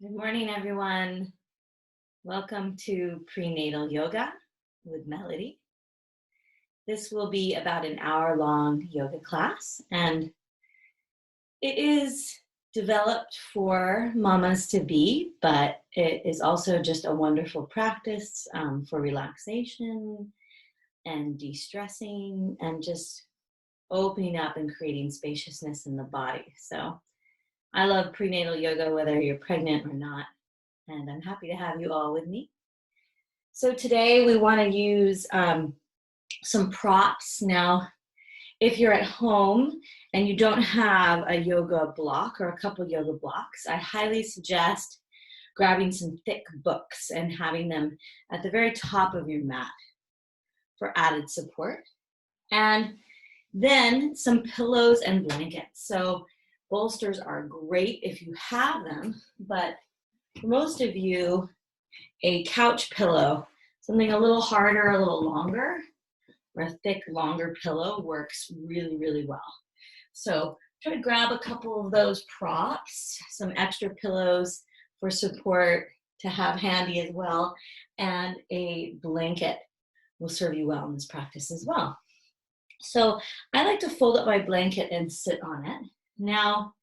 Good morning, everyone. Welcome to Prenatal Yoga with Melody. This will be about an hour-long yoga class, and it is developed for mamas to be, but it is also just a wonderful practice for relaxation and de-stressing and just opening up and creating spaciousness in the body. So I love prenatal yoga, whether you're pregnant or not. And I'm happy to have you all with me. So today we want to use some props. Now, if you're at home and you don't have a yoga block or a couple yoga blocks, I highly suggest grabbing some thick books and having them at the very top of your mat for added support. And then some pillows and blankets. So bolsters are great if you have them, but for most of you, a couch pillow, something a little harder, a little longer, or a thick, longer pillow works really, really well. So try to grab a couple of those props, some extra pillows for support to have handy as well, and a blanket will serve you well in this practice as well. So I like to fold up my blanket and sit on it. Now,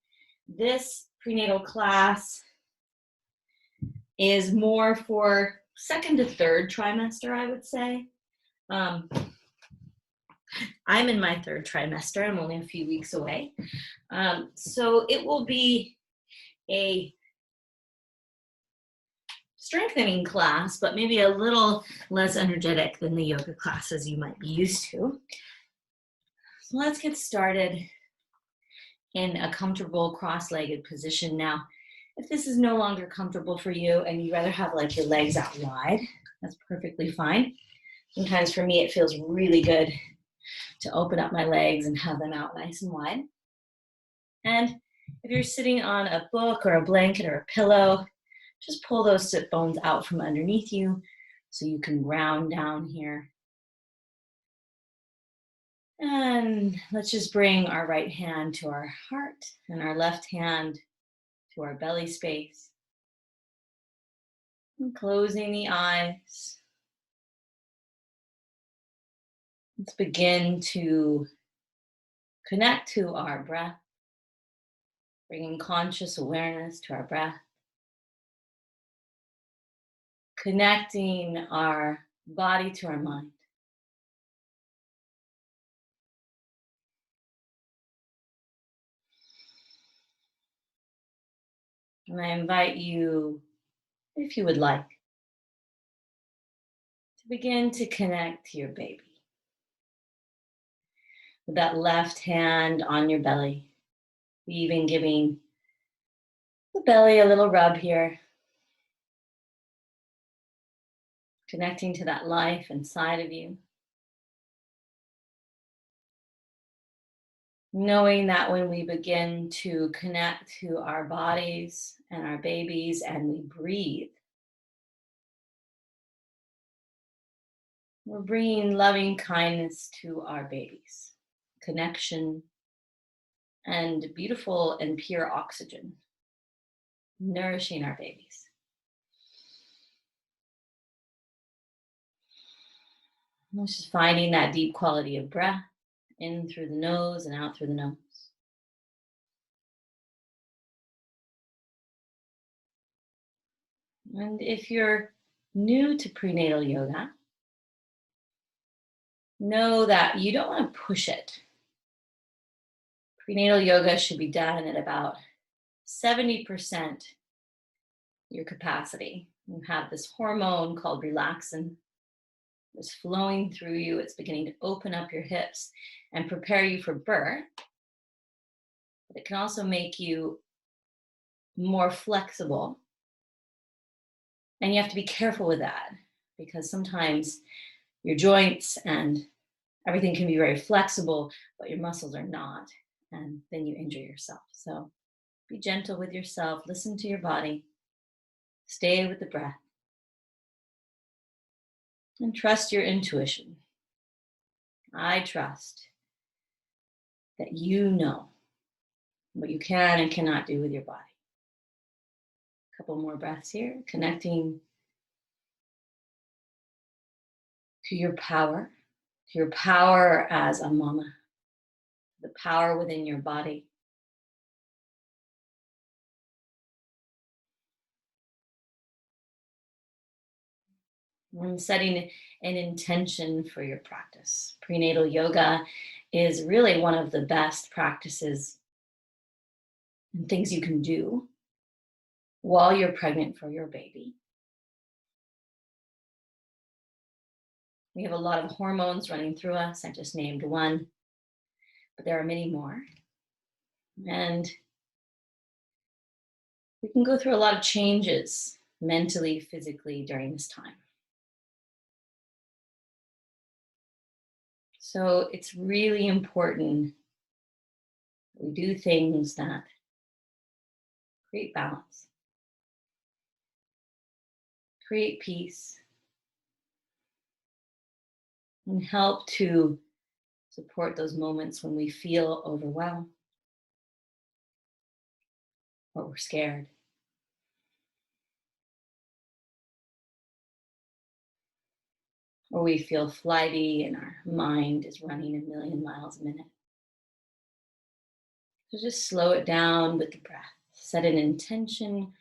this prenatal class is more for second to third trimester, I would say. I'm in my third trimester. I'm only a few weeks away. So it will be a strengthening class, but maybe a little less energetic than the yoga classes you might be used to. So let's get started in a comfortable cross-legged position. Now, if this is no longer comfortable for you and you'd rather have like your legs out wide, that's perfectly fine. Sometimes for me, it feels really good to open up my legs and have them out nice and wide. And if you're sitting on a book or a blanket or a pillow, just pull those sit bones out from underneath you so you can ground down here. And let's just bring our right hand to our heart and our left hand to our belly space. And closing the eyes. Let's begin to connect to our breath, bringing conscious awareness to our breath, connecting our body to our mind. And I invite you, if you would like, to begin to connect to your baby. With that left hand on your belly, even giving the belly a little rub here. Connecting to that life inside of you. Knowing that when we begin to connect to our bodies and our babies and we breathe, we're bringing loving kindness to our babies, connection, and beautiful and pure oxygen, nourishing our babies. Just finding that deep quality of breath in through the nose and out through the nose. And if you're new to prenatal yoga, know that you don't want to push it. Prenatal yoga should be done at about 70% your capacity. You have this hormone called relaxin that's flowing through you. It's beginning to open up your hips and prepare you for birth. But it can also make you more flexible. And you have to be careful with that because sometimes your joints and everything can be very flexible, but your muscles are not. And then you injure yourself. So be gentle with yourself. Listen to your body. Stay with the breath. And trust your intuition. I trust that you know what you can and cannot do with your body. couple more breaths here, connecting to your power as a mama, the power within your body. And setting an intention for your practice. Prenatal yoga is really one of the best practices and things you can do while you're pregnant for your baby. We have a lot of hormones running through us. I just named one, but there are many more. And we can go through a lot of changes mentally, physically during this time. So it's really important that we do things that create balance, create peace, and help to support those moments when we feel overwhelmed or we're scared. Or we feel flighty and our mind is running a million miles a minute. So just slow it down with the breath. Set an intention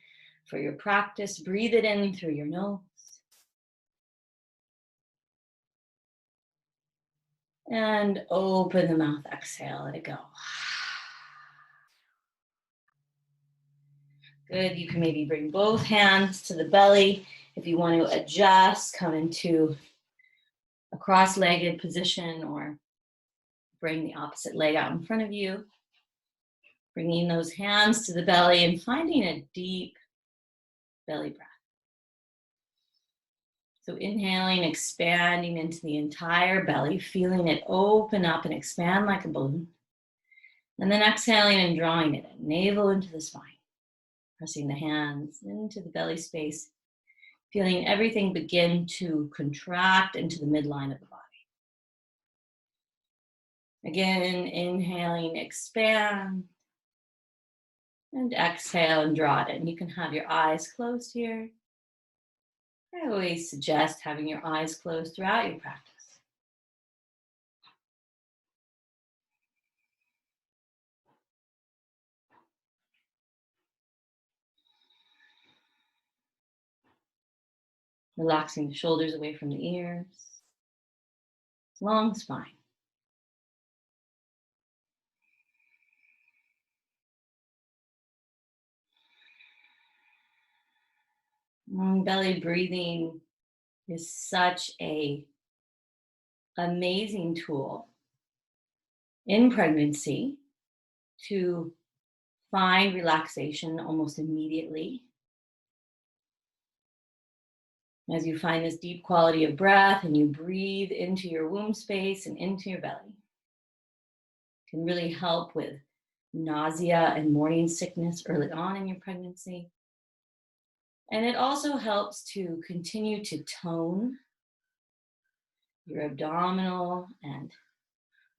for your practice. Breathe it in through your nose. And open the mouth, exhale, let it go. Good, you can maybe bring both hands to the belly. If you want to adjust, come into a cross-legged position or bring the opposite leg out in front of you. Bringing those hands to the belly and finding a deep belly breath. So inhaling, expanding into the entire belly, feeling it open up and expand like a balloon. And then exhaling and drawing it in, navel into the spine. Pressing the hands into the belly space, feeling everything begin to contract into the midline of the body. Again, inhaling, expand, and exhale and draw it in. You can have your eyes closed here. I always suggest having your eyes closed throughout your practice. Relaxing the shoulders away from the ears. Long spine. Long belly breathing is such an amazing tool in pregnancy to find relaxation almost immediately. As you find this deep quality of breath and you breathe into your womb space and into your belly, it can really help with nausea and morning sickness early on in your pregnancy. And it also helps to continue to tone your abdominal and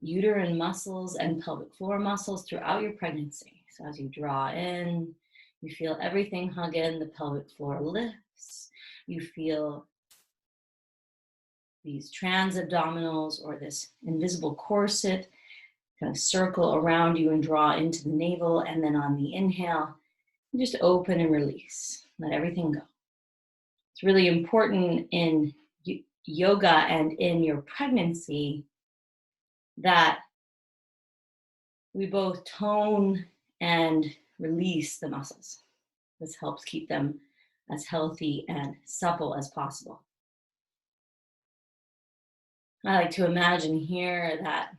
uterine muscles and pelvic floor muscles throughout your pregnancy. So as you draw in, you feel everything hug in, the pelvic floor lifts. You feel these transabdominals or this invisible corset kind of circle around you and draw into the navel. And then on the inhale, you just open and release. Let everything go. It's really important in yoga and in your pregnancy that we both tone and release the muscles. This helps keep them as healthy and supple as possible. I like to imagine here that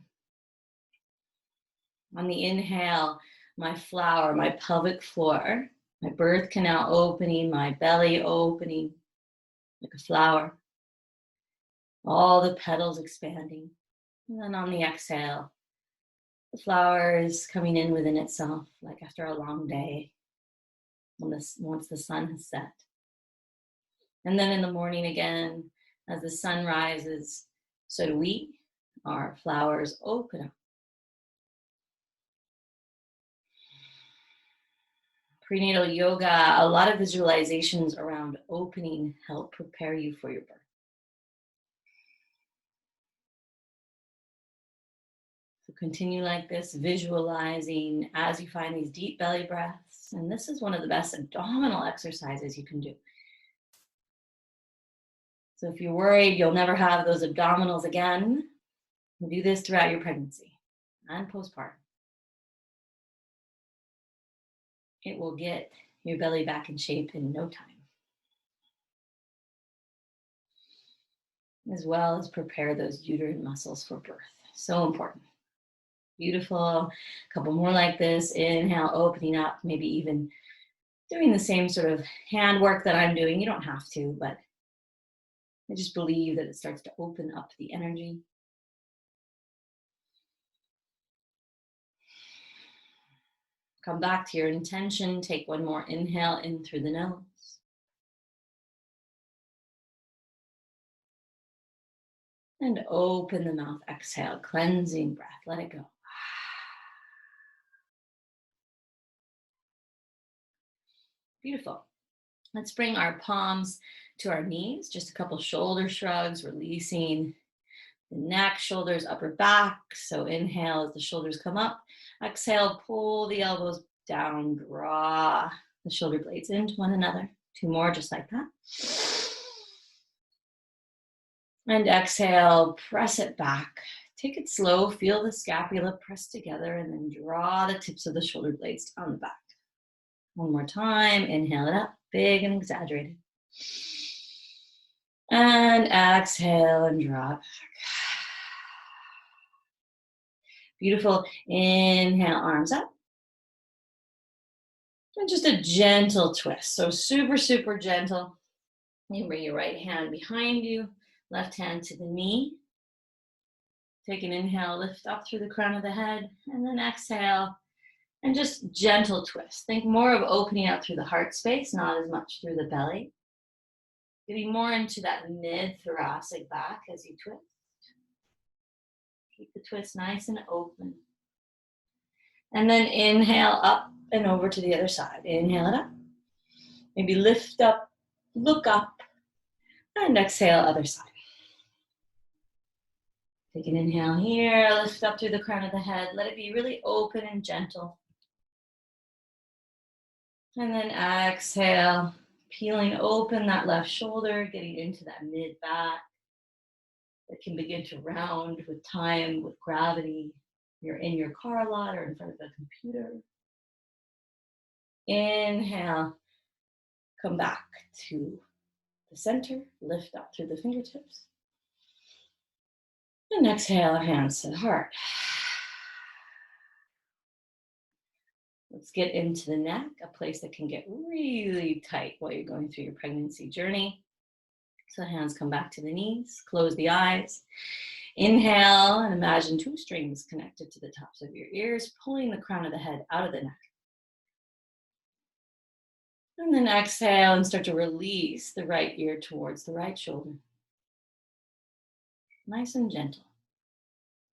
on the inhale, my flower, my pelvic floor, my birth canal opening, my belly opening like a flower, all the petals expanding. And then on the exhale, the flower is coming in within itself, like after a long day, once the sun has set. And then in the morning again, as the sun rises, so do we. Our flowers open up. Prenatal yoga, a lot of visualizations around opening help prepare you for your birth. So continue like this, visualizing as you find these deep belly breaths. And this is one of the best abdominal exercises you can do. So if you're worried you'll never have those abdominals again, do this throughout your pregnancy and postpartum. It will get your belly back in shape in no time, as well as prepare those uterine muscles for birth. So important. Beautiful. A couple more like this. Inhale, opening up, maybe even doing the same sort of hand work that I'm doing. You don't have to, but I just believe that it starts to open up the energy. Come back to your intention. Take one more inhale in through the nose. And open the mouth. Exhale, cleansing breath. Let it go. Beautiful. Let's bring our palms to our knees. Just a couple shoulder shrugs, releasing the neck, shoulders, upper back. So inhale as the shoulders come up. Exhale, pull the elbows down, draw the shoulder blades into one another. Two more, just like that. And exhale, press it back. Take it slow, feel the scapula press together, and then draw the tips of the shoulder blades down the back. One more time, inhale it up, big and exaggerated. And exhale and draw it back. Beautiful. Inhale, arms up. And just a gentle twist. So super, super gentle. You bring your right hand behind you, left hand to the knee. Take an inhale, lift up through the crown of the head, and then exhale, and just gentle twist. Think more of opening out through the heart space, not as much through the belly. Getting more into that mid-thoracic back as you twist. Keep the twist nice and open. And then inhale up and over to the other side. Inhale it up. Maybe lift up, look up, and exhale, other side. Take an inhale here, lift up through the crown of the head. Let it be really open and gentle. And then exhale, peeling open that left shoulder, getting into that mid-back. That can begin to round with time, with gravity. You're in your car a lot or in front of a computer. Inhale, come back to the center, lift up through the fingertips. And exhale, hands to the heart. Let's get into the neck, a place that can get really tight while you're going through your pregnancy journey. So hands come back to the knees, close the eyes. Inhale and imagine two strings connected to the tops of your ears, pulling the crown of the head out of the neck. And then exhale and start to release the right ear towards the right shoulder. Nice and gentle.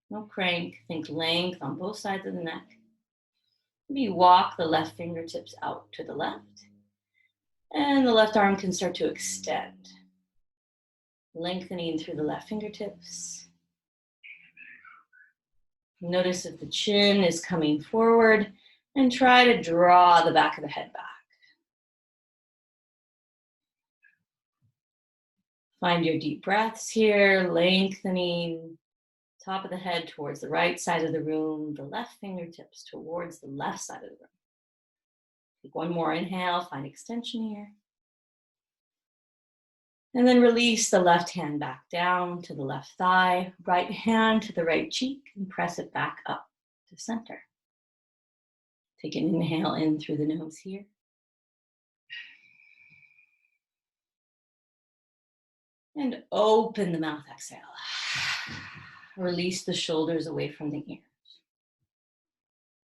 No crank, think length on both sides of the neck. Maybe walk the left fingertips out to the left. And the left arm can start to extend. Lengthening through the left fingertips. Notice if the chin is coming forward and try to draw the back of the head back. Find your deep breaths here, lengthening top of the head towards the right side of the room, the left fingertips towards the left side of the room. Take one more inhale, find extension here. And then release the left hand back down to the left thigh, right hand to the right cheek, and press it back up to center. Take an inhale in through the nose here. And open the mouth, exhale. Release the shoulders away from the ears.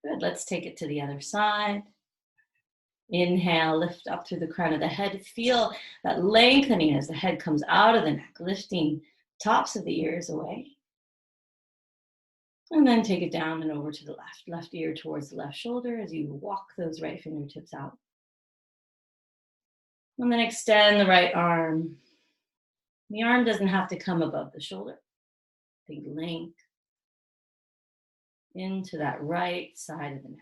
Good, let's take it to the other side. Inhale, lift up through the crown of the head. Feel that lengthening as the head comes out of the neck, lifting tops of the ears away. And then take it down and over to the left ear towards the left shoulder as you walk those right fingertips out. And then extend the right arm. The arm doesn't have to come above the shoulder. Big length into that right side of the neck.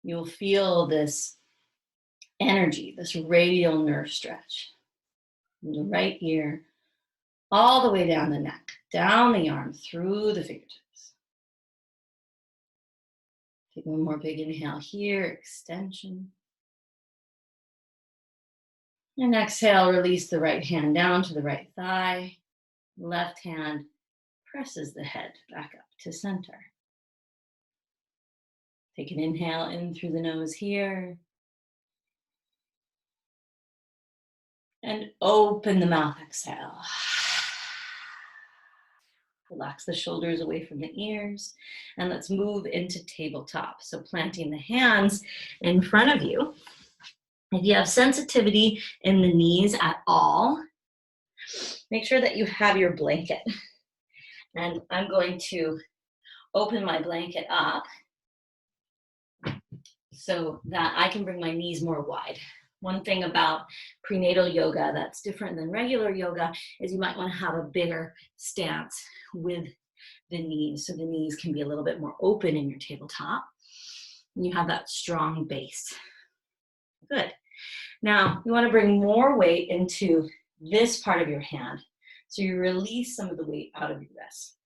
You'll feel this energy, this radial nerve stretch from the right ear all the way down the neck, down the arm, through the fingertips. Take one more big inhale here, extension. And exhale, release the right hand down to the right thigh. Left hand presses the head back up to center. Take an inhale in through the nose here. And open the mouth, exhale. Relax the shoulders away from the ears. And let's move into tabletop. So planting the hands in front of you. If you have sensitivity in the knees at all, make sure that you have your blanket. And I'm going to open my blanket up so that I can bring my knees more wide. One thing about prenatal yoga that's different than regular yoga is you might want to have a bigger stance with the knees, so the knees can be a little bit more open in your tabletop. And you have that strong base. Good. Now, you want to bring more weight into this part of your hand. So you release some of the weight out of your wrist.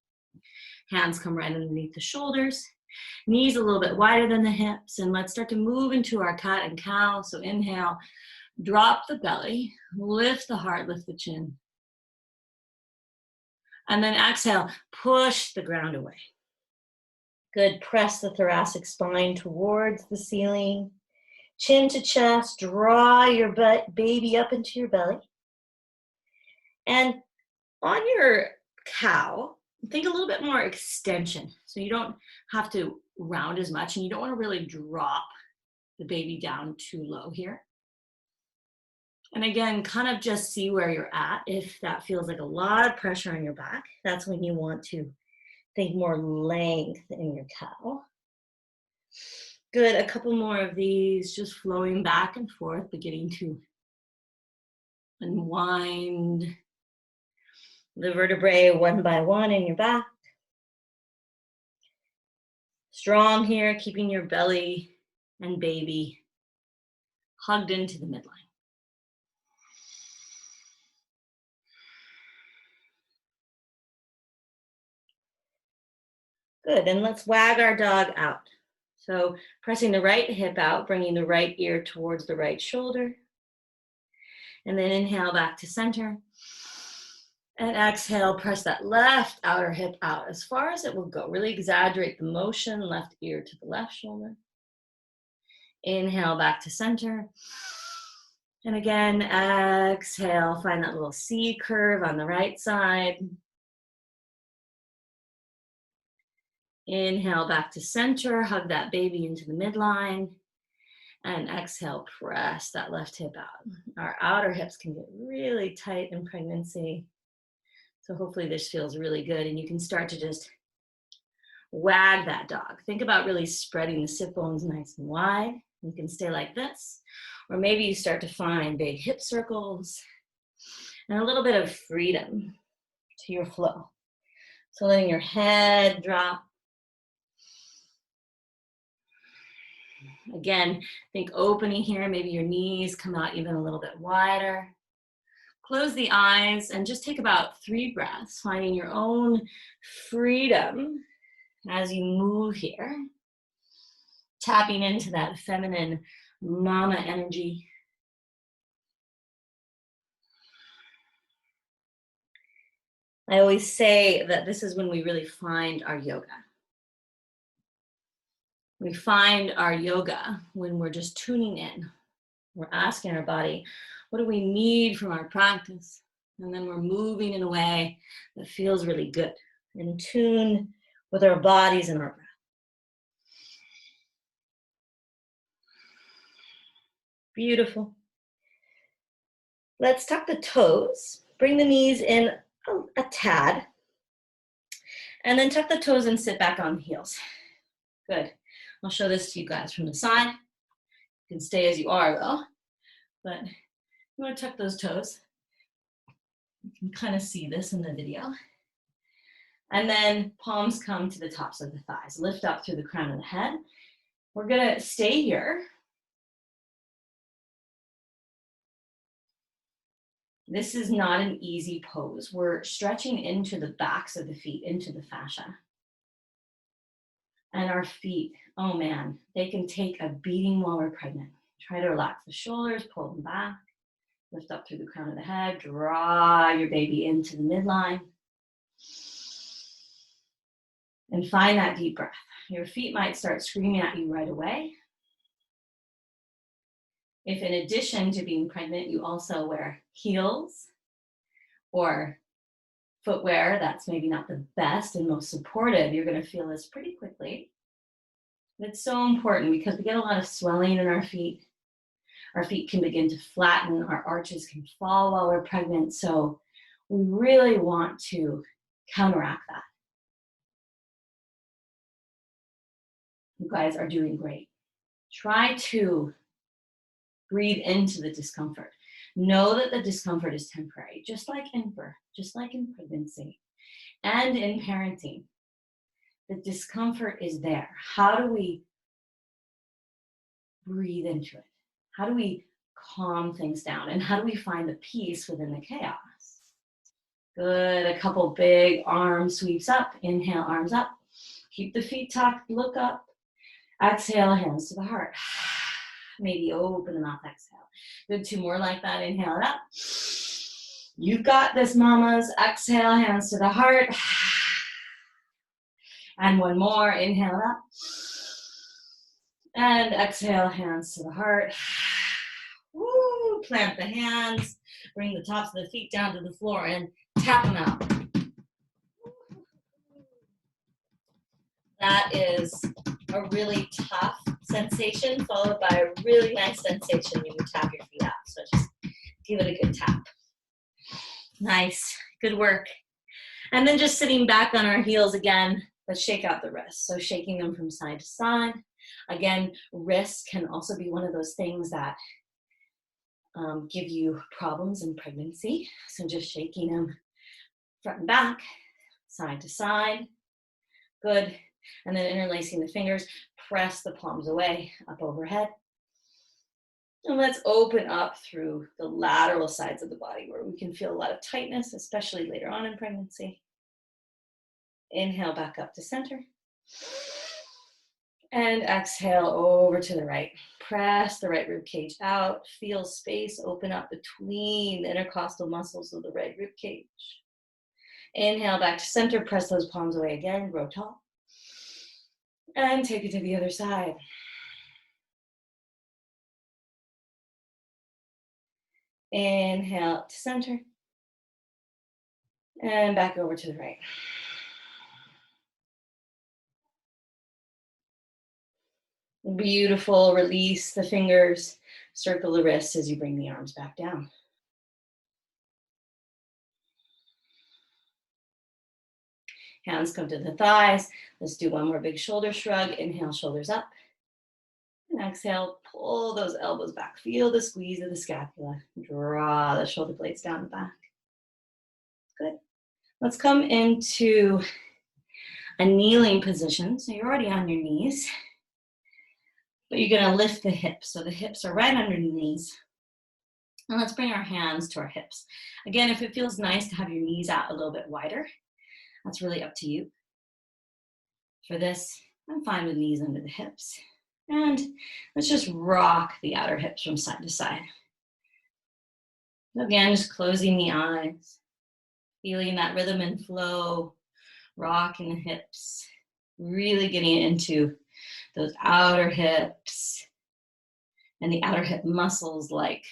Hands come right underneath the shoulders. Knees a little bit wider than the hips. And let's start to move into our cat and cow. So inhale, drop the belly, lift the heart, lift the chin. And then exhale, push the ground away. Good. Press the thoracic spine towards the ceiling. Chin to chest, draw your baby up into your belly. And on your cow, think a little bit more extension. So you don't have to round as much and you don't want to really drop the baby down too low here. And again, kind of just see where you're at. If that feels like a lot of pressure on your back, that's when you want to think more length in your cow. Good, a couple more of these, just flowing back and forth, beginning to unwind the vertebrae one by one in your back. Strong here, keeping your belly and baby hugged into the midline. Good, and let's wag our dog out. So pressing the right hip out, bringing the right ear towards the right shoulder. And then inhale back to center. And exhale, press that left outer hip out as far as it will go. Really exaggerate the motion, left ear to the left shoulder. Inhale back to center. And again, exhale, find that little C curve on the right side. Inhale back to center, hug that baby into the midline. And exhale, press that left hip out. Our outer hips can get really tight in pregnancy. So hopefully this feels really good. And you can start to just wag that dog. Think about really spreading the sit bones nice and wide. You can stay like this. Or maybe you start to find big hip circles and a little bit of freedom to your flow. So letting your head drop. Again, think opening here, maybe your knees come out even a little bit wider. Close the eyes and just take about 3 breaths, finding your own freedom as you move here. Tapping into that feminine mama energy. I always say that this is when we really find our yoga. We find our yoga when we're just tuning in. We're asking our body, what do we need from our practice? And then we're moving in a way that feels really good, in tune with our bodies and our breath. Beautiful. Let's tuck the toes. Bring the knees in a tad. And then tuck the toes and sit back on the heels. Good. I'll show this to you guys from the side. You can stay as you are though, but you want to tuck those toes. You can kind of see this in the video. And then palms come to the tops of the thighs. Lift up through the crown of the head. We're gonna stay here. This is not an easy pose. We're stretching into the backs of the feet, into the fascia. And our feet, oh man, they can take a beating while we're pregnant. Try to relax the shoulders, pull them back. Lift up through the crown of the head. Draw your baby into the midline. And find that deep breath. Your feet might start screaming at you right away. If in addition to being pregnant, you also wear heels or footwear that's maybe not the best and most supportive, you're going to feel this pretty quickly. It's so important because we get a lot of swelling in our feet. Our feet can begin to flatten, our arches can fall while we're pregnant, so we really want to counteract that. You guys are doing great. Try to breathe into the discomfort. Know that the discomfort is temporary, just like in birth, just like in pregnancy, and in parenting. The discomfort is there. How do we breathe into it? How do we calm things down? And how do we find the peace within the chaos? Good, a couple big arm sweeps up. Inhale, arms up. Keep the feet tucked, look up. Exhale, hands to the heart. Maybe open the mouth, exhale. Good, two more like that. Inhale it up. You got this, mamas. Exhale, hands to the heart. And one more. Inhale it up. And exhale, hands to the heart. Woo, plant the hands. Bring the tops of the feet down to the floor and tap them out. That is a really tough sensation followed by a really nice sensation when you tap your feet out. So just give it a good tap. Nice, good work. And then just sitting back on our heels again, let's shake out the wrists. So shaking them from side to side. Again, wrists can also be one of those things that give you problems in pregnancy. So just shaking them front and back, side to side. Good. And then interlacing the fingers, press the palms away, up overhead. And let's open up through the lateral sides of the body where we can feel a lot of tightness, especially later on in pregnancy. Inhale back up to center. And exhale over to the right. Press the right rib cage out. Feel space open up between the intercostal muscles of the right rib cage. Inhale back to center. Press those palms away again. Grow tall. And take it to the other side. Inhale to center. And back over to the right. Beautiful. Release the fingers. Circle the wrists as you bring the arms back down. Hands come to the thighs. Let's do one more big shoulder shrug. Inhale, shoulders up. And exhale, pull those elbows back. Feel the squeeze of the scapula. Draw the shoulder blades down the back. Good. Let's come into a kneeling position. So you're already on your knees, but you're going to lift the hips. So the hips are right under the knees. And let's bring our hands to our hips. Again, if it feels nice to have your knees out a little bit wider, that's really up to you. For this, I'm fine with knees under the hips. And let's just rock the outer hips from side to side. So again, just closing the eyes, feeling that rhythm and flow, rocking the hips, really getting into those outer hips and the outer hip muscles like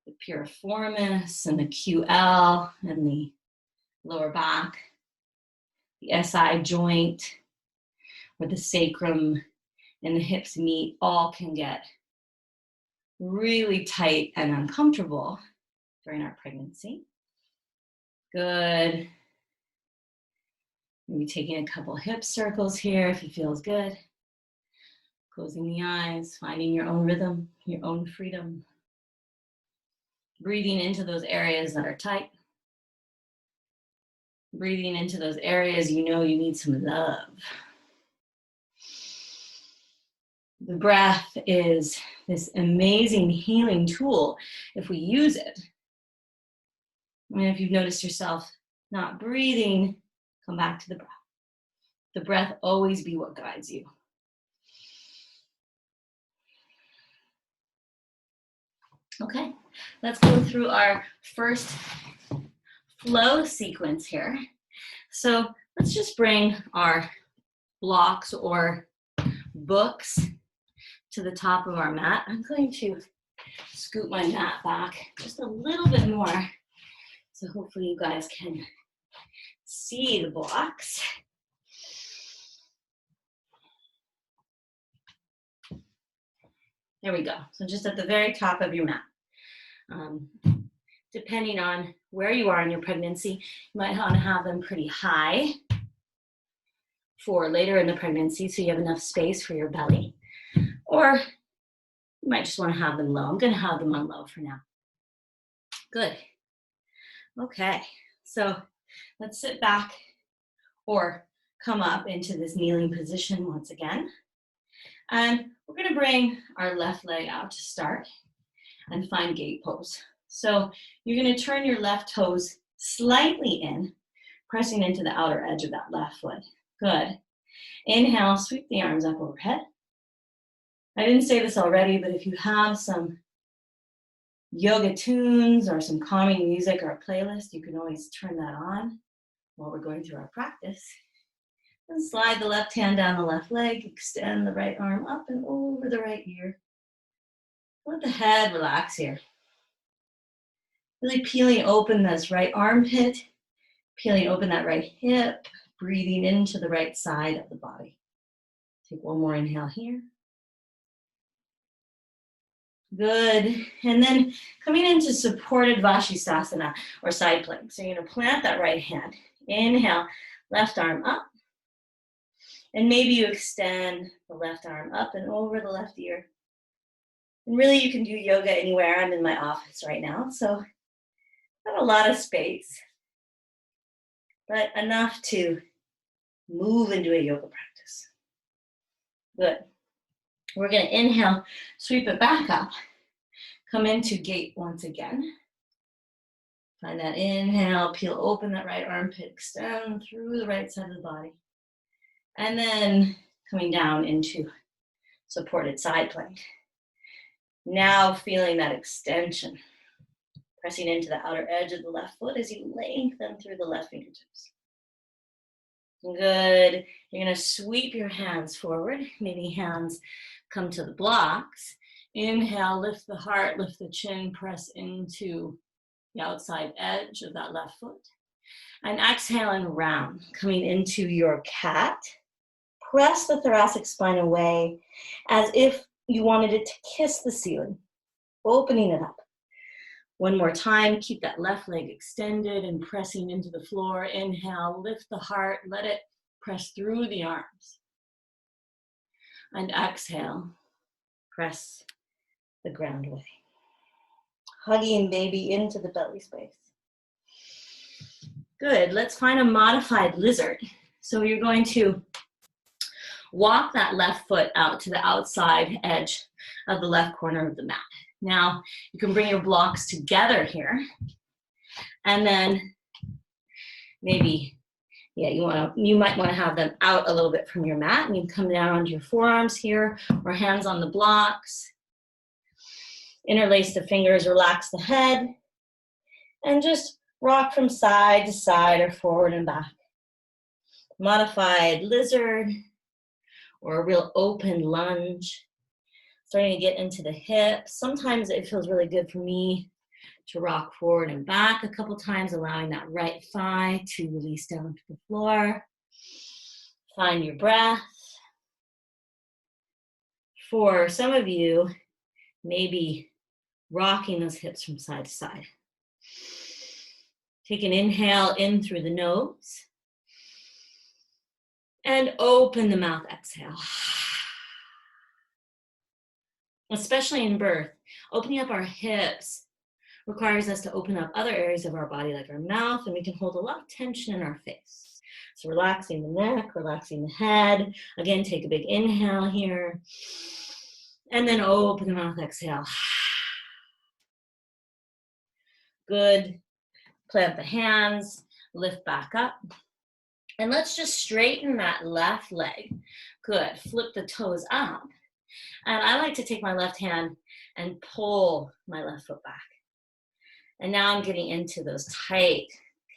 the piriformis and the QL and the lower back, the SI joint, where the sacrum and the hips meet, all can get really tight and uncomfortable during our pregnancy. Good. Maybe taking a couple hip circles here if it feels good. Closing the eyes, finding your own rhythm, your own freedom. Breathing into those areas that are tight. Breathing into those areas you know you need some love. The breath is this amazing healing tool if we use it. And if you've noticed yourself not breathing, come back to the breath. The breath always be what guides you. Okay, let's go through our first flow sequence here. So let's just bring our blocks or books to the top of our mat. I'm going to scoot my mat back just a little bit more, so hopefully you guys can see the blocks. There we go. So just at the very top of your mat. Depending on where you are in your pregnancy, you might want to have them pretty high for later in the pregnancy so you have enough space for your belly. Or you might just want to have them low. I'm going to have them on low for now. Good. Okay, so let's sit back or come up into this kneeling position once again. And we're going to bring our left leg out to start and find gate pose. So you're going to turn your left toes slightly in, pressing into the outer edge of that left foot. Good. Inhale, sweep the arms up overhead. I didn't say this already, but if you have some yoga tunes or some calming music or a playlist, you can always turn that on while we're going through our practice. And slide the left hand down the left leg, extend the right arm up and over the right ear. Let the head relax here. Really peeling open this right armpit, peeling open that right hip, breathing into the right side of the body. Take one more inhale here. Good. And then coming into supported Vashisthasana or side plank. So you're going to plant that right hand. Inhale, left arm up. And maybe you extend the left arm up and over the left ear. And really you can do yoga anywhere. I'm in my office right now, so not a lot of space, but enough to move into a yoga practice. Good. We're going to inhale, sweep it back up, come into gate once again. Find that inhale, peel open that right armpit, extend through the right side of the body. And then coming down into supported side plank. Now feeling that extension, pressing into the outer edge of the left foot as you lengthen through the left fingertips. Good. You're going to sweep your hands forward. Maybe hands come to the blocks. Inhale, lift the heart, lift the chin, press into the outside edge of that left foot. And exhaling round, coming into your cat. Press the thoracic spine away as if you wanted it to kiss the ceiling, opening it up. One more time, keep that left leg extended and pressing into the floor. Inhale, lift the heart, let it press through the arms. And exhale, press the ground away. Hugging baby into the belly space. Good, let's find a modified lizard. So you're going to walk that left foot out to the outside edge of the left corner of the mat. Now, you can bring your blocks together here. And then maybe, you might want to have them out a little bit from your mat. And you can come down onto your forearms here or hands on the blocks. Interlace the fingers, relax the head. And just rock from side to side or forward and back. Modified lizard or a real open lunge. Starting to get into the hips. Sometimes it feels really good for me to rock forward and back a couple times, allowing that right thigh to release down to the floor. Find your breath. For some of you, maybe rocking those hips from side to side. Take an inhale in through the nose. And open the mouth, exhale. especially in birth. Opening up our hips requires us to open up other areas of our body like our mouth, and we can hold a lot of tension in our face. So relaxing the neck, relaxing the head. Again, take a big inhale here. And then open the mouth, exhale. Good. Plant the hands, lift back up. And let's just straighten that left leg. Good. Flip the toes up. And I like to take my left hand and pull my left foot back. And now I'm getting into those tight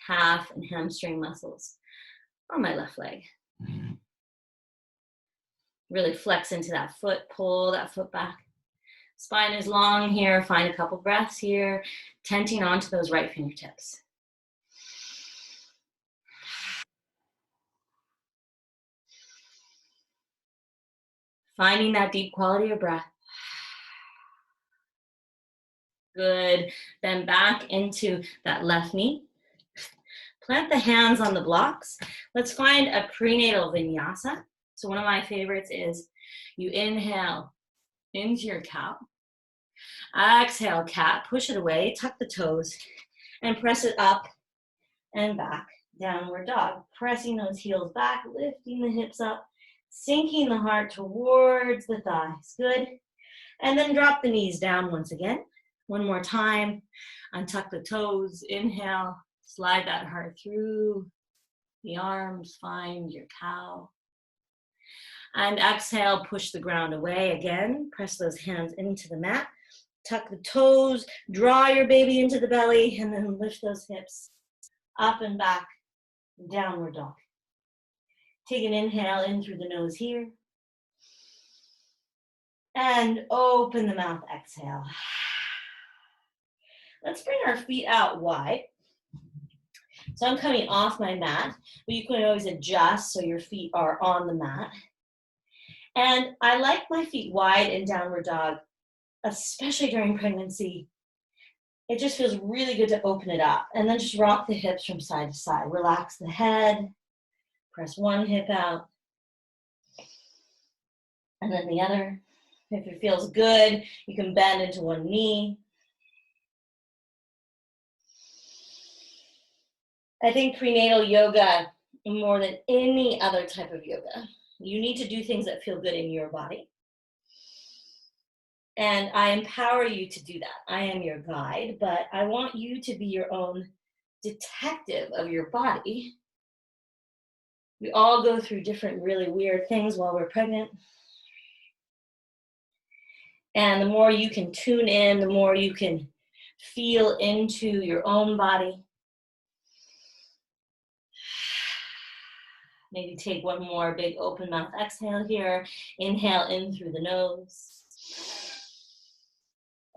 calf and hamstring muscles on my left leg. Really flex into that foot, pull that foot back. Spine is long here. Find a couple breaths here, tenting onto those right fingertips. Finding that deep quality of breath. Good. Then back into that left knee. Plant the hands on the blocks. Let's find a prenatal vinyasa. So one of my favorites is you inhale into your cow. Exhale, cat. Push it away. Tuck the toes and press it up and back. Downward dog. Pressing those heels back, lifting the hips up, sinking the heart towards the thighs. Good. And then drop the knees down once again. One more time. Untuck the toes. Inhale. Slide that heart through the arms. Find your cow. And exhale, push the ground away again. Press those hands into the mat. Tuck the toes. Draw your baby into the belly. And then lift those hips up and back. Downward dog. Take an inhale in through the nose here. And open the mouth, exhale. Let's bring our feet out wide. So I'm coming off my mat, but you can always adjust so your feet are on the mat. And I like my feet wide in downward dog, especially during pregnancy. It just feels really good to open it up. And then just rock the hips from side to side. Relax the head. Press one hip out. And then the other. If it feels good, you can bend into one knee. I think prenatal yoga, more than any other type of yoga, you need to do things that feel good in your body. And I empower you to do that. I am your guide, but I want you to be your own detective of your body. We all go through different really weird things while we're pregnant. And the more you can tune in, the more you can feel into your own body. Maybe take one more big open mouth exhale here. Inhale in through the nose.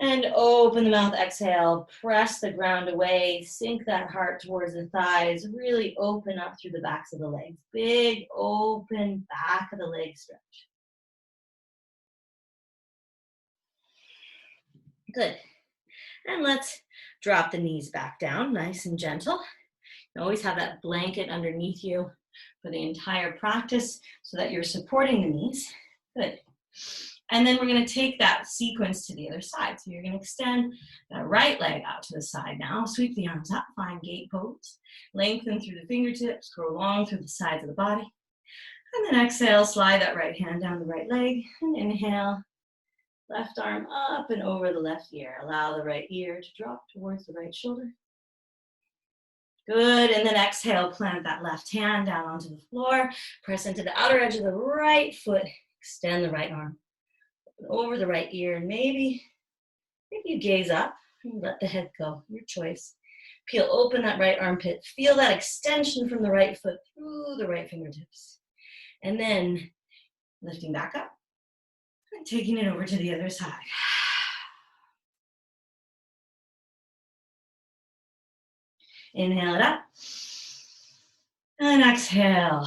And open the mouth, exhale. Press the ground away. Sink that heart towards the thighs. Really open up through the backs of the legs. Big open back of the leg stretch. Good. And let's drop the knees back down, nice and gentle. You always have that blanket underneath you for the entire practice so that you're supporting the knees. Good. And then we're going to take that sequence to the other side. So you're going to extend that right leg out to the side now. Sweep the arms up, find gate pose. Lengthen through the fingertips, go long through the sides of the body. And then exhale, slide that right hand down the right leg. And inhale, left arm up and over the left ear. Allow the right ear to drop towards the right shoulder. Good, and then exhale, plant that left hand down onto the floor. Press into the outer edge of the right foot. Extend the right arm over the right ear. And maybe you gaze up and let the head go, your choice. Peel open that right armpit. Feel that extension from the right foot through the right fingertips. And then lifting back up and taking it over to the other side. Inhale it up. And exhale,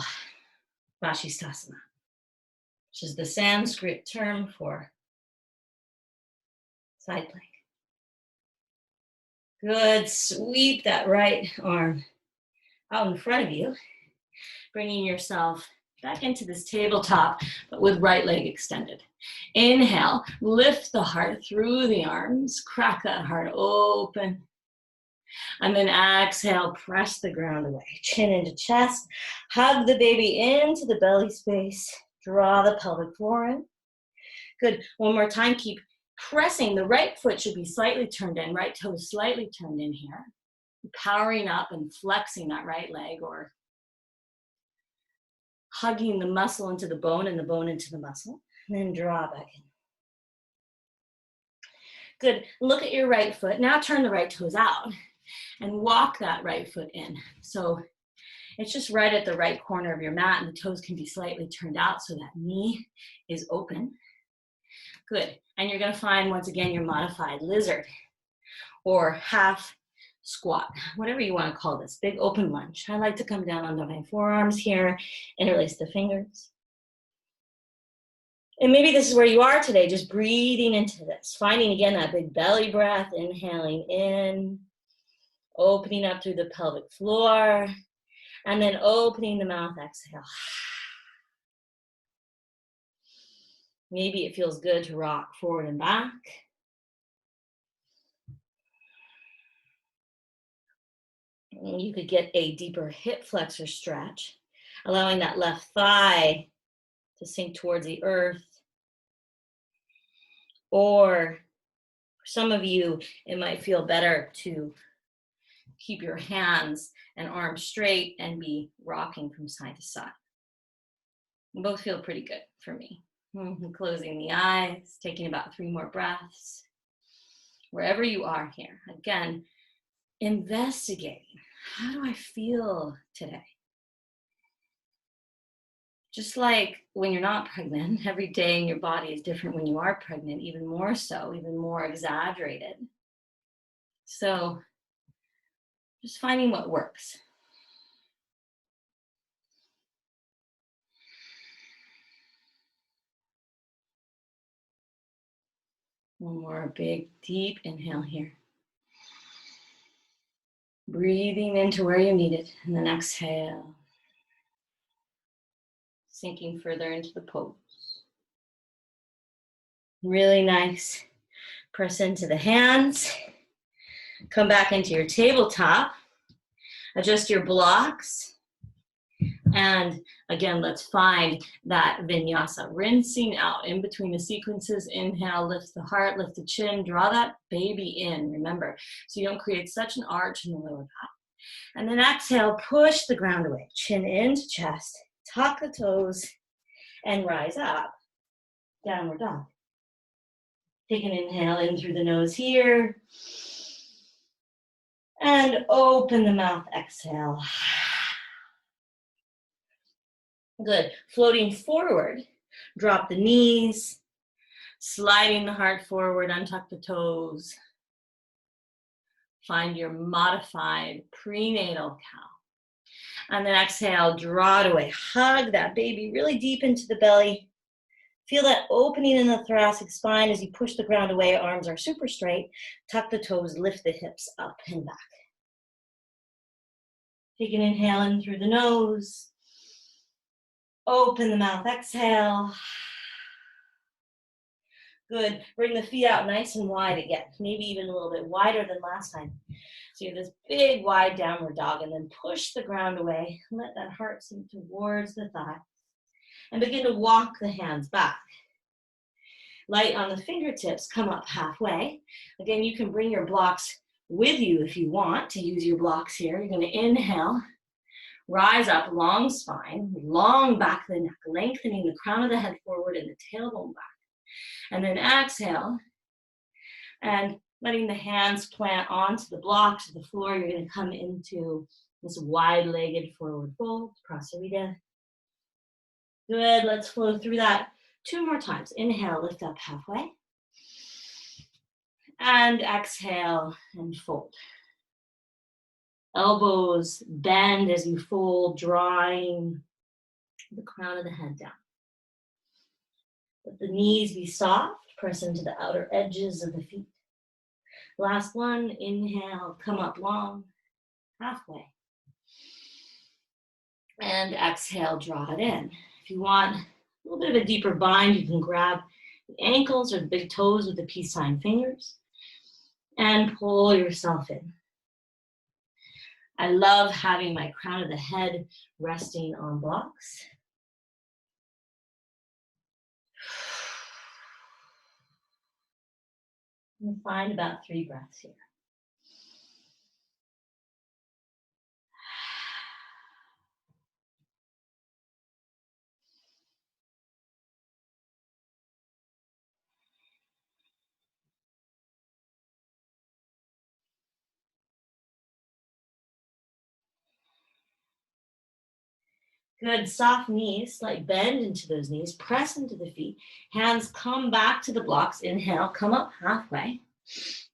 Vashisthasana, which is the Sanskrit term for side plank. Good, sweep that right arm out in front of you, bringing yourself back into this tabletop, but with right leg extended. Inhale, lift the heart through the arms, crack that heart open. And then exhale, press the ground away. Chin into chest, hug the baby into the belly space, draw the pelvic floor in. Good, one more time, keep pressing. The right foot should be slightly turned in, right toe slightly turned in here. Powering up and flexing that right leg, or hugging the muscle into the bone and the bone into the muscle. And then draw back in. Good, look at your right foot. Now turn the right toes out and walk that right foot in. So it's just right at the right corner of your mat, and the toes can be slightly turned out so that knee is open. Good, and you're gonna find, once again, your modified lizard or half squat, whatever you wanna call this, big open lunge. I like to come down onto my forearms here, interlace the fingers. And maybe this is where you are today, just breathing into this, finding again that big belly breath, inhaling in, opening up through the pelvic floor, and then opening the mouth, exhale. Maybe it feels good to rock forward and back. You could get a deeper hip flexor stretch, allowing that left thigh to sink towards the earth. Or for some of you, it might feel better to keep your hands and arms straight and be rocking from side to side. Both feel pretty good for me. Closing the eyes, taking about 3 more breaths. Wherever you are here, again, investigating. How do I feel today? Just like when you're not pregnant, every day in your body is different when you are pregnant, even more so, even more exaggerated. So just finding what works. One more big, deep inhale here. Breathing into where you need it, and then exhale. Sinking further into the pose. Really nice. Press into the hands. Come back into your tabletop. Adjust your blocks. And again, let's find that vinyasa. Rinsing out in between the sequences. Inhale, lift the heart, lift the chin, draw that baby in, remember, so you don't create such an arch in the lower back. And then exhale, push the ground away. Chin into chest, tuck the toes, and rise up. Downward dog. Take an inhale in through the nose here. And open the mouth, exhale. Good. Floating forward, drop the knees, sliding the heart forward, untuck the toes. Find your modified prenatal cow. And then exhale, draw it away. Hug that baby really deep into the belly. Feel that opening in the thoracic spine as you push the ground away. Arms are super straight. Tuck the toes, lift the hips up and back. Take an inhale in through the nose. Open the mouth, exhale. Good. Bring the feet out nice and wide again. Maybe even a little bit wider than last time. So you have this big, wide downward dog, and then push the ground away. Let that heart sink towards the thigh. And begin to walk the hands back. Light on the fingertips, come up halfway. Again, you can bring your blocks with you if you want to use your blocks here. You're going to inhale. Rise up, long spine, long back of the neck, lengthening the crown of the head forward and the tailbone back. And then exhale, and letting the hands plant onto the blocks of the floor. You're going to come into this wide-legged forward fold, Prasarita. Good, let's flow through that 2 more times. Inhale, lift up halfway. And exhale and fold. Elbows bend as you fold, drawing the crown of the head down. Let the knees be soft, press into the outer edges of the feet. Last one, inhale, come up long, halfway. And exhale, draw it in. If you want a little bit of a deeper bind, you can grab the ankles or the big toes with the peace sign fingers and pull yourself in. I love having my crown of the head resting on blocks. And find about 3 breaths here. Good, soft knees, slight bend into those knees, press into the feet. Hands come back to the blocks. Inhale, come up halfway.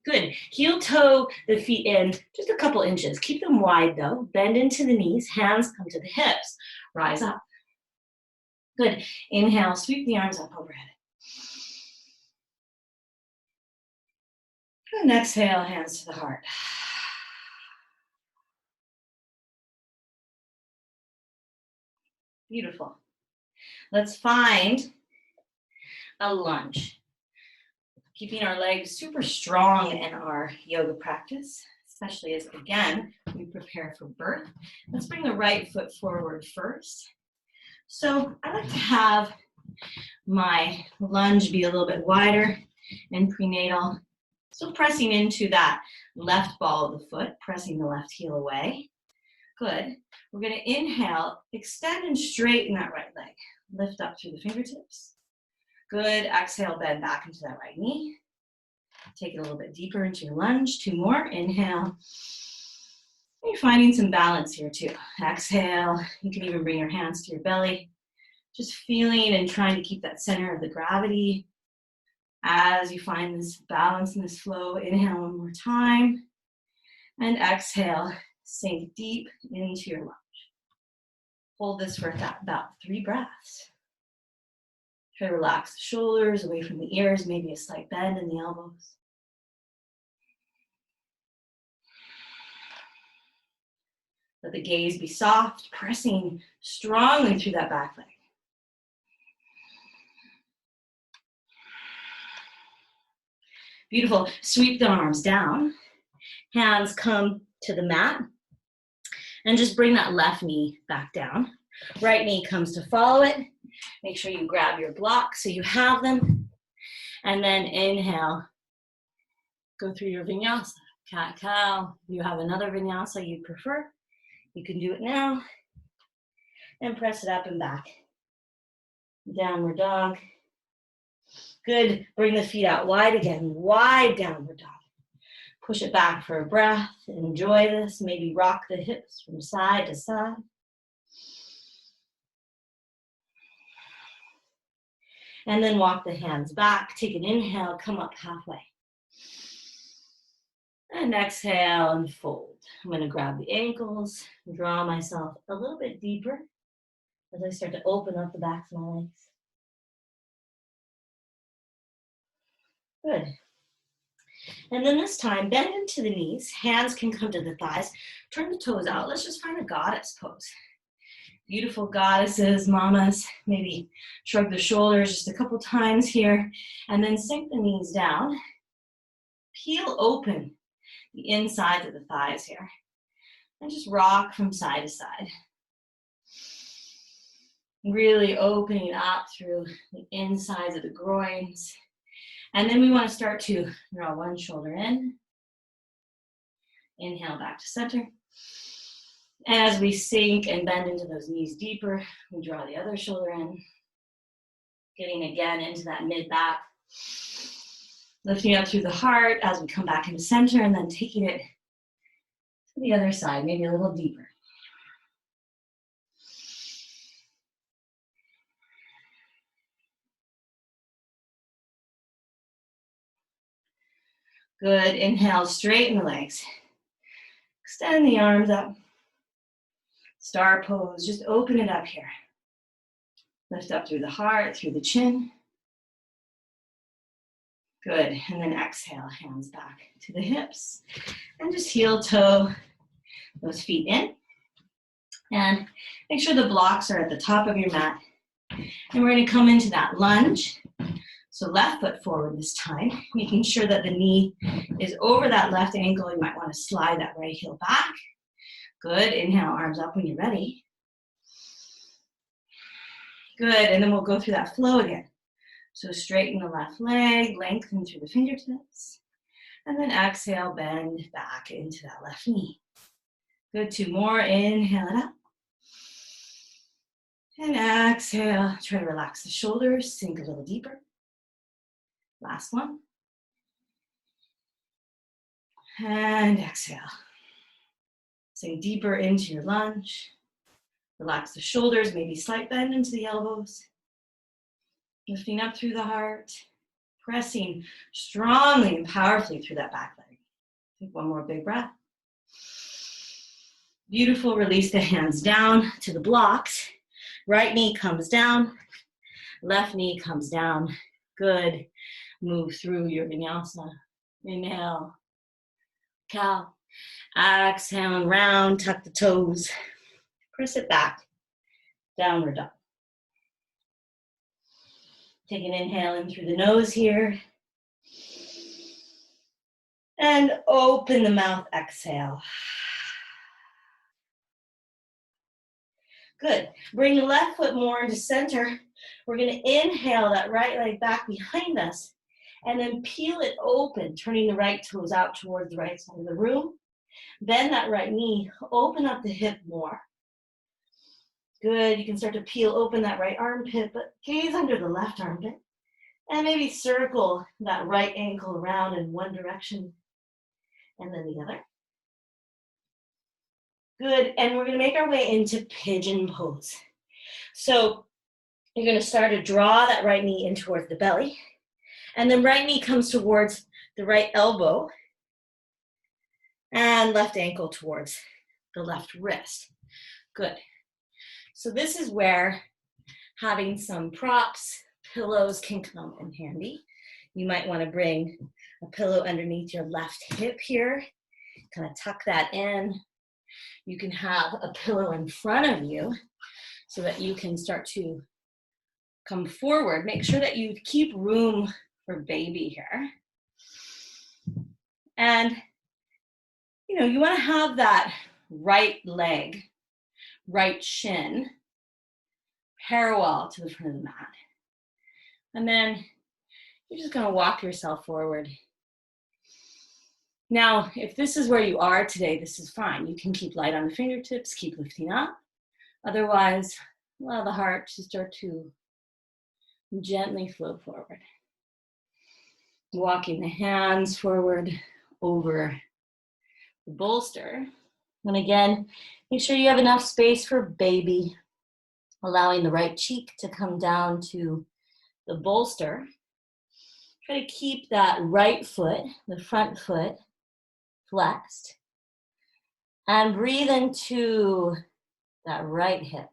Good, heel toe the feet in just a couple inches. Keep them wide though. Bend into the knees, hands come to the hips. Rise up. Good, inhale, sweep the arms up overhead. And exhale, hands to the heart. Beautiful. Let's find a lunge. Keeping our legs super strong in our yoga practice, especially as, again, we prepare for birth. Let's bring the right foot forward first. So I like to have my lunge be a little bit wider in prenatal. Still pressing into that left ball of the foot, pressing the left heel away. Good. We're going to inhale, extend and straighten that right leg. Lift up through the fingertips. Good. Exhale, bend back into that right knee. Take it a little bit deeper into your lunge. 2 more. Inhale. You're finding some balance here too. Exhale. You can even bring your hands to your belly. Just feeling and trying to keep that center of the gravity as you find this balance and this flow. Inhale 1 more time. And exhale. Sink deep into your lunge. Hold this for about 3 breaths. Try to relax the shoulders away from the ears, maybe a slight bend in the elbows. Let the gaze be soft, pressing strongly through that back leg. Beautiful. Sweep the arms down. Hands come to the mat. And just bring that left knee back down. Right knee comes to follow it. Make sure you grab your blocks so you have them. And then inhale. Go through your vinyasa. Cat-cow. If you have another vinyasa you prefer, you can do it now. And press it up and back. Downward dog. Good. Bring the feet out wide again. Wide downward dog. Push it back for a breath. Enjoy this. Maybe rock the hips from side to side. And then walk the hands back. Take an inhale. Come up halfway. And exhale and fold. I'm going to grab the ankles. Draw myself a little bit deeper as I start to open up the backs of my legs. Good. And then this time, bend into the knees. Hands can come to the thighs. Turn the toes out. Let's just find a goddess pose. Beautiful goddesses, mamas. Maybe shrug the shoulders just a couple times here. And then sink the knees down. Peel open the insides of the thighs here. And just rock from side to side. Really opening up through the insides of the groins. And then we want to start to draw one shoulder in. Inhale back to center. And as we sink and bend into those knees deeper, we draw the other shoulder in. Getting again into that mid-back. Lifting up through the heart as we come back into center and then taking it to the other side, maybe a little deeper. Good. Inhale, straighten the legs. Extend the arms up. Star pose. Just open it up here. Lift up through the heart, through the chin. Good. And then exhale, hands back to the hips. And just heel toe those feet in. And make sure the blocks are at the top of your mat. And we're going to come into that lunge. So left foot forward this time, making sure that the knee is over that left ankle. You might want to slide that right heel back. Good. Inhale, arms up when you're ready. Good. And then we'll go through that flow again. So straighten the left leg, lengthen through the fingertips. And then exhale, bend back into that left knee. Good. 2 more. Inhale it up. And exhale. Try to relax the shoulders, sink a little deeper. Last one. And exhale. Sink deeper into your lunge. Relax the shoulders, maybe slight bend into the elbows. Lifting up through the heart. Pressing strongly and powerfully through that back leg. Take one more big breath. Beautiful. Release the hands down to the blocks. Right knee comes down. Left knee comes down. Good. Move through your vinyasa. Inhale. Cow. Exhale and round. Tuck the toes. Press it back. Downward dog. Take an inhale in through the nose here. And open the mouth. Exhale. Good. Bring the left foot more into center. We're going to inhale that right leg back behind us and then peel it open, turning the right toes out towards the right side of the room. Bend that right knee, open up the hip more. Good. You can start to peel open that right armpit, but gaze under the left armpit. And maybe circle that right ankle around in one direction and then the other. Good, and we're gonna make our way into pigeon pose. So you're gonna start to draw that right knee in towards the belly, and then right knee comes towards the right elbow, and left ankle towards the left wrist. Good. So this is where having some props, pillows can come in handy. You might wanna bring a pillow underneath your left hip here, kind of tuck that in. You can have a pillow in front of you so that you can start to come forward. Make sure that you keep room for baby here. And, you want to have that right leg, right shin parallel to the front of the mat. And then you're just going to walk yourself forward. Now, if this is where you are today, this is fine. You can keep light on the fingertips, keep lifting up. Otherwise, allow the heart to start to gently flow forward. Walking the hands forward over the bolster. And again, make sure you have enough space for baby, allowing the right cheek to come down to the bolster. Try to keep that right foot, the front foot, flexed, and breathe into that right hip.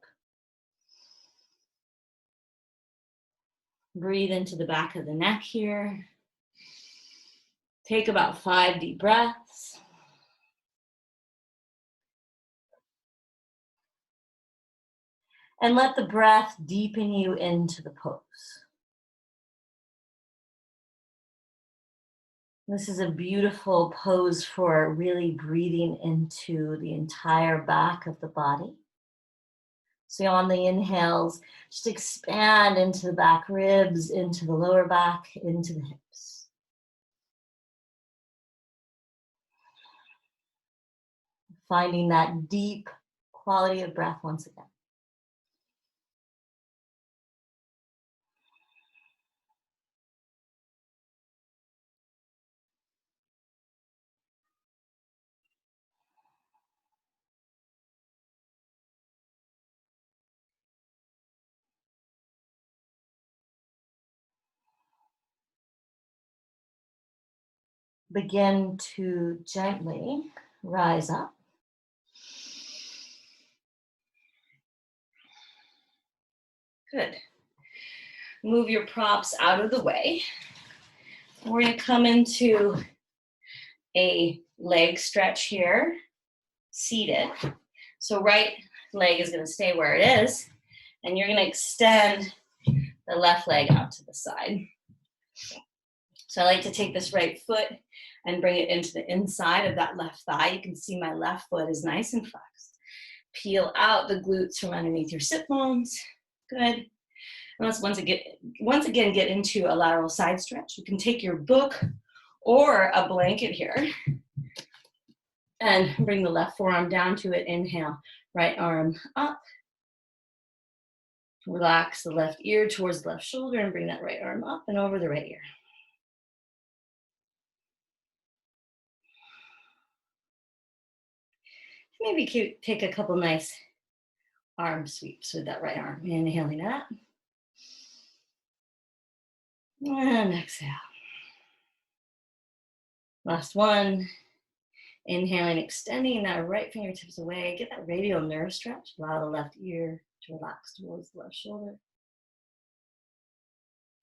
Breathe into the back of the neck here. Take about 5 deep breaths. And let the breath deepen you into the pose. This is a beautiful pose for really breathing into the entire back of the body. So on the inhales, just expand into the back ribs, into the lower back, into the hips. Finding that deep quality of breath once again. Begin to gently rise up. Good. Move your props out of the way. We're going to come into a leg stretch here, seated. So right leg is going to stay where it is, And you're going to extend the left leg out to the side. So I like to take this right foot and bring it into the inside of that left thigh. You can see my left foot is nice and flexed. Peel out the glutes from underneath your sit bones. Good. And let's once again get into a lateral side stretch. You can take your book or a blanket here and bring the left forearm down to it. Inhale, right arm up. Relax the left ear towards the left shoulder and bring that right arm up and over the right ear. Maybe take a couple nice arm sweeps with that right arm. Inhaling that. And exhale. Last one. Inhaling, extending that right fingertips away. Get that radial nerve stretch. Allow the left ear to relax towards the left shoulder.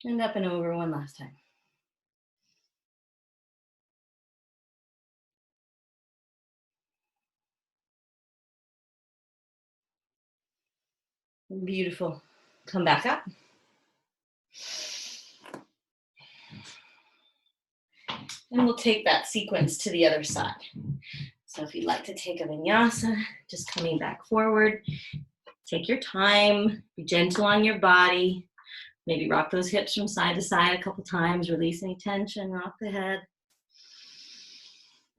And up and over one last time. Beautiful. Come back up. And we'll take that sequence to the other side. So if you'd like to take a vinyasa, just coming back forward, take your time, be gentle on your body, maybe rock those hips from side to side a couple times, release any tension, rock the head.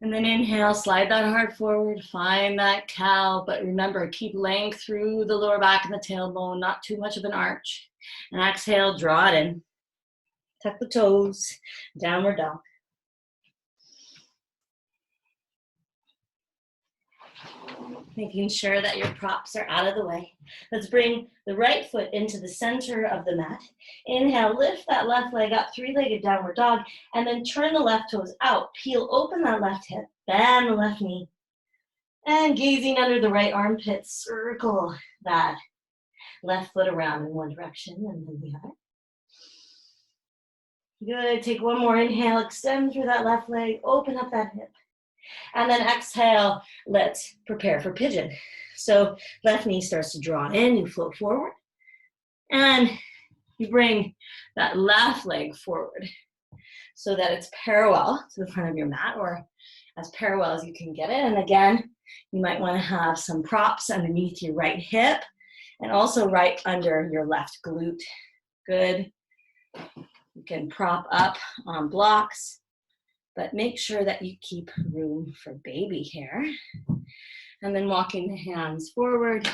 And then inhale, slide that heart forward, find that cow, but remember, keep length through the lower back and the tailbone, not too much of an arch. And exhale, draw it in. Tuck the toes, downward dog. Making sure that your props are out of the way. Let's bring the right foot into the center of the mat. Inhale, lift that left leg up, three-legged downward dog, and then turn the left toes out. Peel open that left hip, bend the left knee, and gazing under the right armpit, circle that left foot around in one direction and then the other. Good, take one more inhale, extend through that left leg, open up that hip. And then exhale, let's prepare for pigeon. So left knee starts to draw in, you float forward. And you bring that left leg forward so that it's parallel to the front of your mat, or as parallel as you can get it. And again, you might want to have some props underneath your right hip and also right under your left glute. Good. You can prop up on blocks, but make sure that you keep room for baby here. And then walking the hands forward.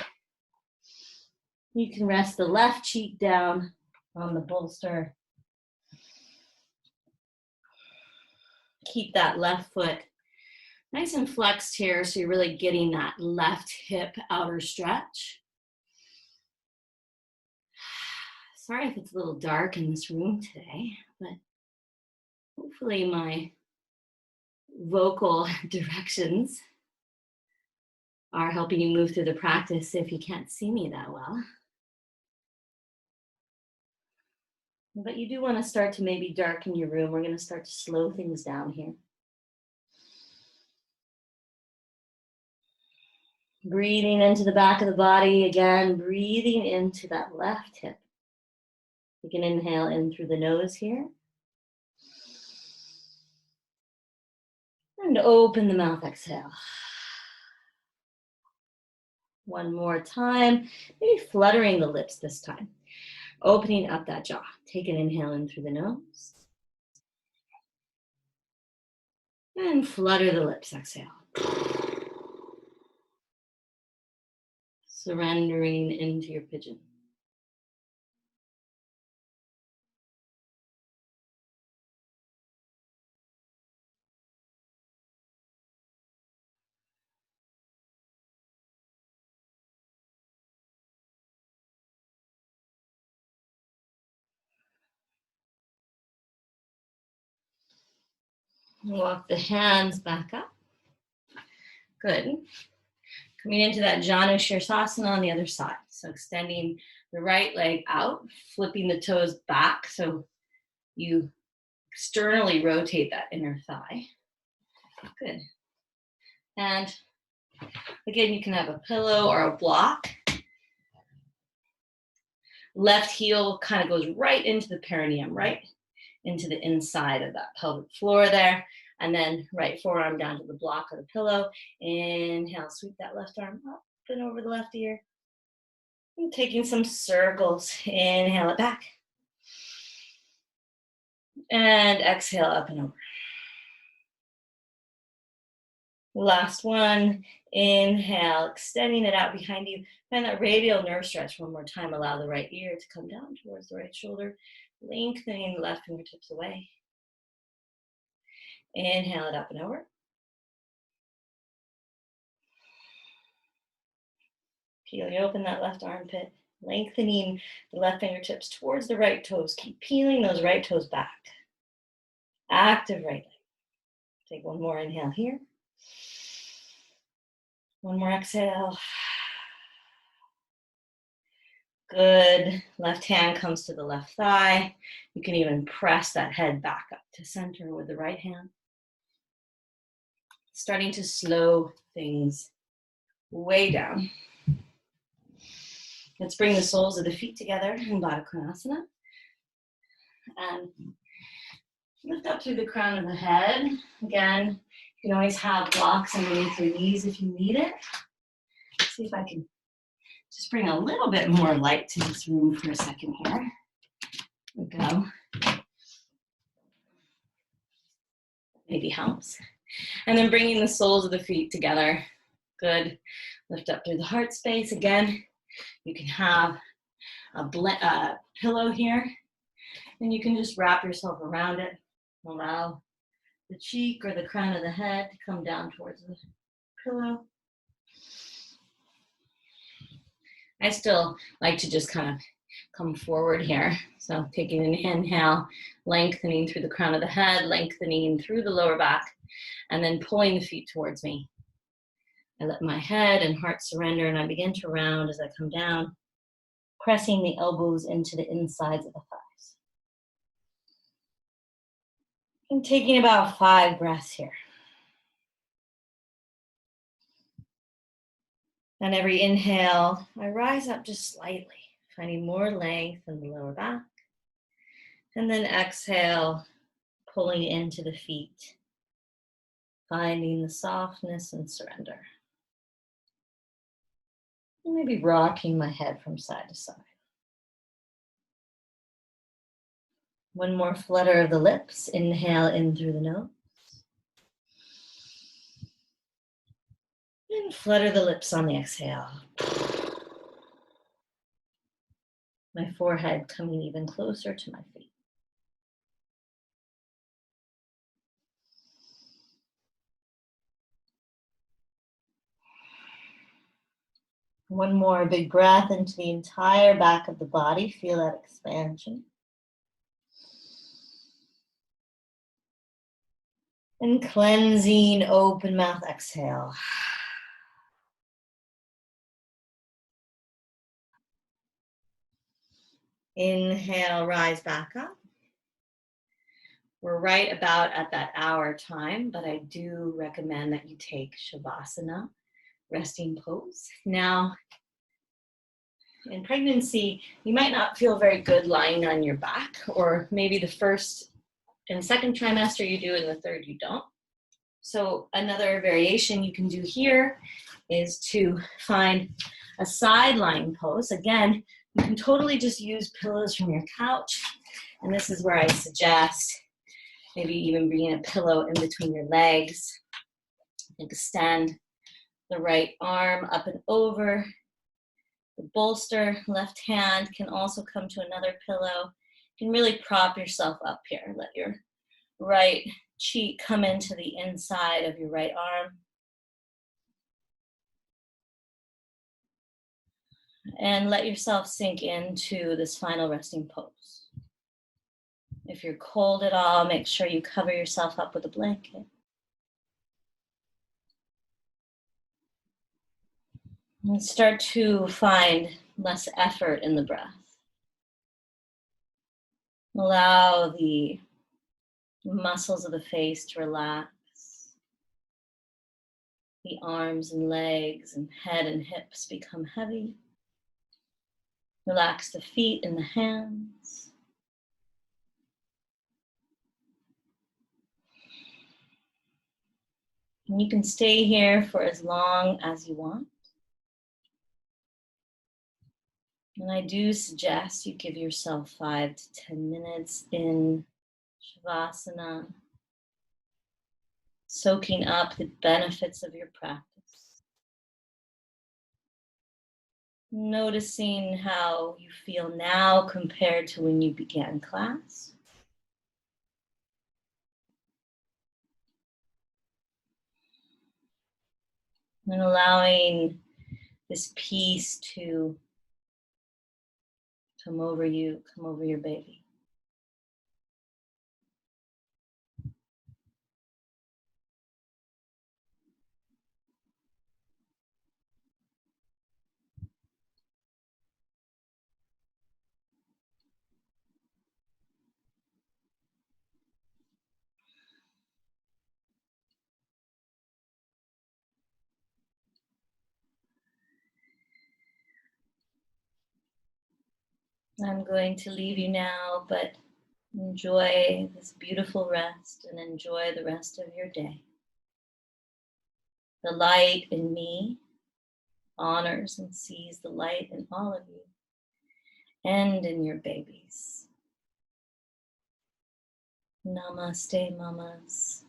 You can rest the left cheek down on the bolster. Keep that left foot nice and flexed here, so you're really getting that left hip outer stretch. Sorry if it's a little dark in this room today, but hopefully my vocal directions are helping you move through the practice if you can't see me that well. But you do want to start to maybe darken your room. We're going to start to slow things down here. Breathing into the back of the body again, breathing into that left hip. You can inhale in through the nose here. And open the mouth, exhale. One more time, maybe fluttering the lips this time. Opening up that jaw. Take an inhale in through the nose. And flutter the lips, exhale. Surrendering into your pigeon. Walk the hands back up. Good. Coming into that Janu Shirsasana on the other side. So extending the right leg out, flipping the toes back so you externally rotate that inner thigh. Good. And again, you can have a pillow or a block. Left heel kind of goes right into the perineum, right into the inside of that pelvic floor there. And then right forearm down to the block of the pillow. Inhale, sweep that left arm up and over the left ear. And taking some circles. Inhale it back. And exhale up and over. Last one. Inhale, extending it out behind you. Find that radial nerve stretch one more time. Allow the right ear to come down towards the right shoulder. Lengthening the left fingertips away. Inhale it up and over. Peeling open that left armpit. Lengthening the left fingertips towards the right toes. Keep peeling those right toes back. Active right leg. Take one more inhale here. One more exhale. Good. Left hand comes to the left thigh. You can even press that head back up to center with the right hand. Starting to slow things way down. Let's bring the soles of the feet together in Baddha Konasana. And lift up through the crown of the head. Again, you can always have blocks underneath your knees if you need it. See if I can just bring a little bit more light to this room for a second here. There we go. Maybe helps. And then bringing the soles of the feet together. Good. Lift up through the heart space. Again, you can have a pillow here, and you can just wrap yourself around it. Allow the cheek or the crown of the head to come down towards the pillow. I still like to just kind of come forward here. So taking an inhale, lengthening through the crown of the head, lengthening through the lower back, and then pulling the feet towards me. I let my head and heart surrender, and I begin to round as I come down, pressing the elbows into the insides of the thighs. I'm taking about 5 breaths here. On every inhale, I rise up just slightly, finding more length in the lower back. And then exhale, pulling into the feet, finding the softness and surrender. And maybe rocking my head from side to side. One more flutter of the lips. Inhale in through the nose. And flutter the lips on the exhale. My forehead coming even closer to my feet. One more big breath into the entire back of the body. Feel that expansion. And cleansing, open mouth exhale. Inhale, rise back up. We're right about at that hour time, but I do recommend that you take Shavasana, resting pose. Now, in pregnancy, you might not feel very good lying on your back, or maybe the first and second trimester you do, and the third you don't. So another variation you can do here is to find a side lying pose. Again, you can totally just use pillows from your couch. And this is where I suggest maybe even bringing a pillow in between your legs. Extend the right arm up and over the bolster. Left hand can also come to another pillow. You can really prop yourself up here. Let your right cheek come into the inside of your right arm. And let yourself sink into this final resting pose. If you're cold at all, make sure you cover yourself up with a blanket. And start to find less effort in the breath. Allow the muscles of the face to relax. The arms and legs and head and hips become heavy. Relax the feet and the hands. And you can stay here for as long as you want. And I do suggest you give yourself 5 to 10 minutes in Shavasana, soaking up the benefits of your practice. Noticing how you feel now compared to when you began class. And allowing this peace to come over you, come over your baby. I'm going to leave you now, but enjoy this beautiful rest and enjoy the rest of your day. The light in me honors and sees the light in all of you and in your babies. Namaste, mamas.